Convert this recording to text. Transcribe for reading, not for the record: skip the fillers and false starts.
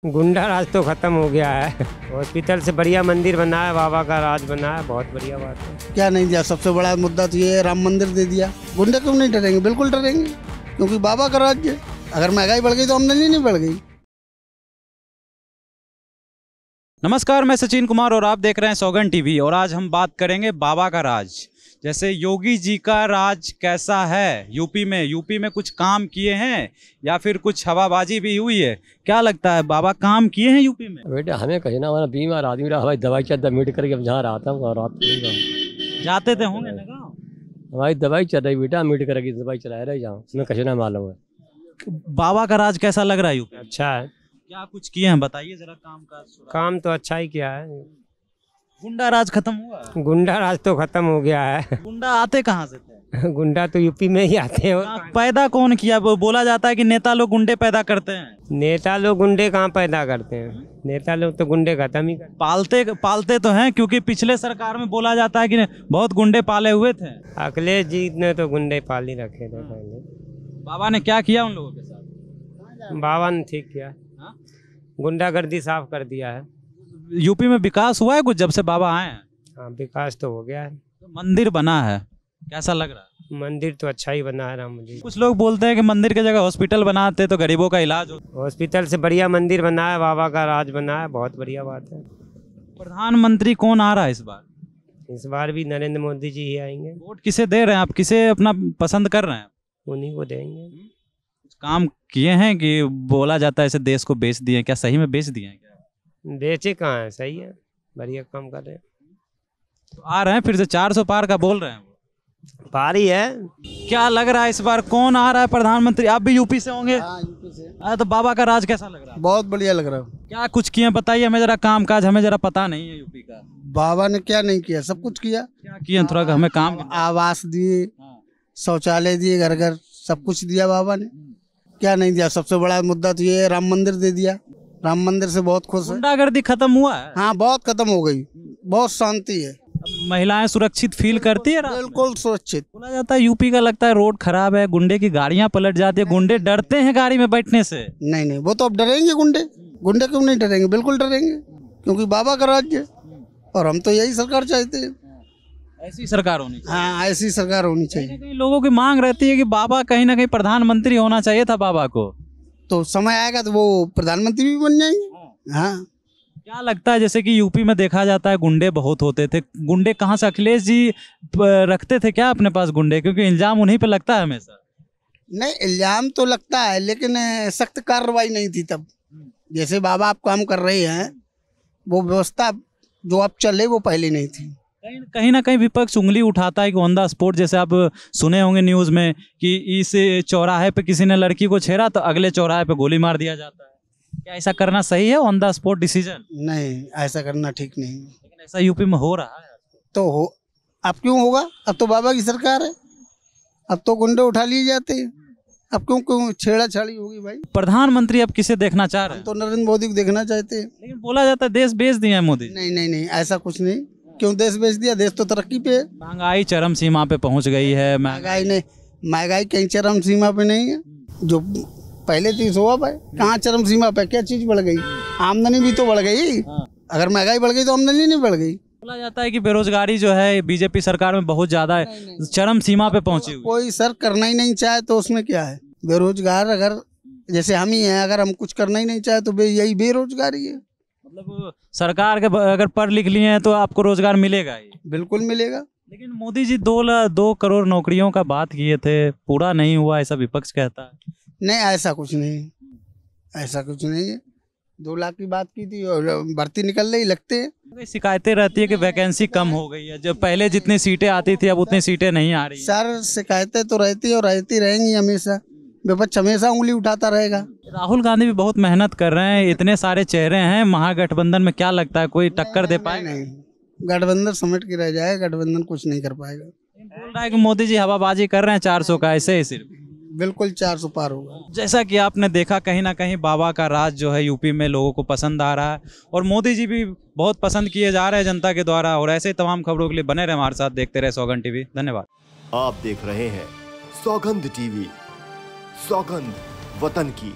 गुंडा राज तो खत्म हो गया है। हॉस्पिटल से बढ़िया मंदिर बना है, बाबा का राज बना है, बहुत बढ़िया बात है। क्या नहीं दिया, सबसे बड़ा मुद्दा तो ये है, राम मंदिर दे दिया। गुंडे क्यों नहीं डरेंगे, बिल्कुल डरेंगे, क्योंकि बाबा का राज्य है। अगर महंगाई बढ़ गई तो आमदनी नहीं बढ़ गई। नमस्कार, मैं सचिन कुमार और आप देख रहे हैं सौगंध टीवी। और आज हम बात करेंगे बाबा का राज। जैसे योगी जी का राज कैसा है यूपी में कुछ काम किए हैं या फिर कुछ हवाबाजी भी हुई है? क्या लगता है, बाबा काम किए हैं यूपी में? बेटा हमें कहीं ना, हमारा बीमार आदमी रहा, हमारी दवाई चल मीट करके अब जहाँ रहा था रात जाते थे होंगे ना गाँव? हमारी दवाई चल रही बेटा, मीट करके दवाई चला रहे जहाँ, हमें कहीं ना मालूम है। बाबा का राज कैसा लग रहा है यूपी? अच्छा है। क्या कुछ किए हैं बताइए जरा। काम तो अच्छा ही किया है। गुंडा राज खत्म हुआ? गुंडा राज तो खत्म हो गया है। गुंडा आते कहाँ से थे? गुंडा तो यूपी में ही आते हैं। और पैदा कौन किया? बोला जाता है कि नेता लोग गुंडे पैदा करते हैं। नेता लोग गुंडे कहाँ पैदा करते हैं? नेता लोग तो गुंडे खत्म ही करते। पालते तो हैं, क्योंकि पिछले सरकार में बोला जाता है कि बहुत गुंडे पाले हुए थे। अखिलेश जी ने तो गुंडे पाल ही रखे थे पहले। बाबा ने क्या किया उन लोगों के साथ? बाबा ने ठीक किया, गुंडागर्दी साफ कर दिया है। यूपी में विकास हुआ है कुछ जब से बाबा आए हैं? हाँ, विकास तो हो गया है। तो मंदिर बना है, कैसा लग रहा है? मंदिर तो अच्छा ही बना है राम मंदिर। कुछ लोग बोलते हैं कि मंदिर की जगह हॉस्पिटल बनाते तो गरीबों का इलाज हो। हॉस्पिटल से बढ़िया मंदिर बना है, बाबा का राज बना है, बहुत बढ़िया बात है। प्रधानमंत्री कौन आ रहा है इस बार? इस बार भी नरेंद्र मोदी जी ही आएंगे। वोट किसे दे रहे हैं आप? किसे अपना पसंद कर रहे हैं? उन्हीं को देंगे। कुछ काम किए हैं कि बोला जाता है ऐसे देश को बेच दिए? क्या सही में बेच दिए हैं? क्या बेचे कहाँ है, सही है, बढ़िया काम कर रहे हैं। तो आ रहे हैं फिर से 400 पार का बोल रहे हैं। पार ही है। क्या लग रहा है इस बार कौन आ रहा है प्रधानमंत्री? आप भी यूपी से होंगे? हाँ, यूपी से। तो बाबा का राज कैसा लग रहा है? बहुत बढ़िया लग रहा है। क्या कुछ किए बताइए हमें जरा, काम काज हमें जरा पता नहीं है यूपी का। बाबा ने क्या नहीं किया, सब कुछ किया। क्या किए थोड़ा हमें काम? आवास दिए, शौचालय दिए, घर घर सब कुछ दिया बाबा ने। क्या नहीं दिया, सबसे बड़ा मुद्दा तो ये है, राम मंदिर दे दिया। राम मंदिर से बहुत खुश है। गुंडागर्दी खत्म हुआ है? हाँ, बहुत खत्म हो गई, बहुत शांति है। महिलाएं सुरक्षित फील करती है? बिल्कुल सुरक्षित। बोला जाता है यूपी का लगता है रोड खराब है, गुंडे की गाड़ियां पलट जाती है, गुंडे डरते हैं गाड़ी में बैठने से। नहीं नहीं, वो तो अब डरेंगे गुंडे। गुंडे क्यों नहीं डरेंगे, बिल्कुल डरेंगे, क्योंकि बाबा का राज्य है। और हम तो यही सरकार चाहते हैं। ऐसी सरकार होनी चाहिए। हाँ, ऐसी सरकार होनी चाहिए। कहीं लोगों की मांग रहती है कि बाबा कहीं ना कहीं प्रधानमंत्री होना चाहिए था बाबा को। तो समय आएगा तो वो प्रधानमंत्री भी बन जाएंगे। हाँ। क्या लगता है, जैसे कि यूपी में देखा जाता है गुंडे बहुत होते थे, गुंडे कहाँ से? अखिलेश जी रखते थे क्या अपने पास गुंडे? क्योंकि इल्जाम उन्हीं पे लगता है हमेशा। नहीं, इल्जाम तो लगता है, लेकिन सख्त कार्रवाई नहीं थी तब। जैसे बाबा आप काम कर रहे हैं, वो व्यवस्था जो अब चल रही वो पहले नहीं थी। कहीं ना कहीं विपक्ष उंगली उठाता है कि ऑन द स्पॉट, जैसे आप सुने होंगे न्यूज में कि इस चौराहे पे किसी ने लड़की को छेड़ा तो अगले चौराहे पे गोली मार दिया जाता है। क्या ऐसा करना सही है, ऑन द स्पॉट डिसीजन? नहीं, ऐसा करना ठीक नहीं। लेकिन ऐसा यूपी में हो रहा है तो हो, अब क्यों होगा? अब तो बाबा की सरकार है, अब तो गुंडे उठा लिए जाते हैं। अब क्यों छेड़ाछाड़ी होगी भाई? प्रधानमंत्री अब किसे देखना चाह रहे हैं? तो नरेंद्र मोदी को देखना चाहते हैं। लेकिन बोला जाता है देश बेच दिया है मोदी। नहीं नहीं नहीं, ऐसा कुछ नहीं। क्यों देश बेच दिया? देश तो तरक्की पे है। महंगाई चरम सीमा पे पहुंच गई है। महंगाई कहीं चरम सीमा पे नहीं है, जो पहले थी सो अब है। कहाँ चरम सीमा पे? क्या चीज बढ़ गई? आमदनी भी तो बढ़ गई। अगर महंगाई बढ़ गई तो आमदनी नहीं बढ़ गई। बोला जाता है कि बेरोजगारी जो है बीजेपी सरकार में बहुत ज्यादा है, चरम सीमा पे पहुंची हुई। कोई सर करना ही नहीं चाहे तो उसमें क्या है? बेरोजगार अगर जैसे हम ही हैं, अगर हम कुछ करना ही नहीं चाहे तो यही बेरोजगारी है। मतलब सरकार के अगर पढ़ लिख लिए हैं तो आपको रोजगार मिलेगा ही। बिल्कुल मिलेगा। लेकिन मोदी जी 2 करोड़ नौकरियों का बात किए थे, पूरा नहीं हुआ ऐसा विपक्ष कहता है। नहीं, ऐसा कुछ नहीं, ऐसा कुछ नहीं है। 2 लाख की बात की थी और भर्ती निकल रही, लगते हैं। शिकायतें रहती है कि वैकेंसी कम हो गई है, जब पहले जितनी सीटें आती थी अब उतनी सीटें नहीं आ रही। सर, शिकायतें तो रहती और रहती रहेंगी हमेशा। विपक्ष हमेशा उंगली उठाता रहेगा। राहुल गांधी भी बहुत मेहनत कर रहे हैं, इतने सारे चेहरे हैं महागठबंधन में। क्या लगता है कोई टक्कर दे पाएगा? नहीं, गठबंधन समेट के रह जाएगा, गठबंधन कुछ नहीं कर पाएगा। बोल रहा है कि मोदी जी हवाबाजी कर रहे हैं 400 का, ऐसे ही सिर्फ। बिल्कुल 400 पार होगा। जैसा कि आपने देखा, कहीं ना कहीं बाबा का राज जो है यूपी में लोगों को पसंद आ रहा है और मोदी जी भी बहुत पसंद किए जा रहे हैं जनता के द्वारा। और ऐसे तमाम खबरों के लिए बने रहे हमारे साथ, देखते रहे सौगंध टीवी। धन्यवाद। आप देख रहे हैं सौगंध टीवी, सौगंध वतन की।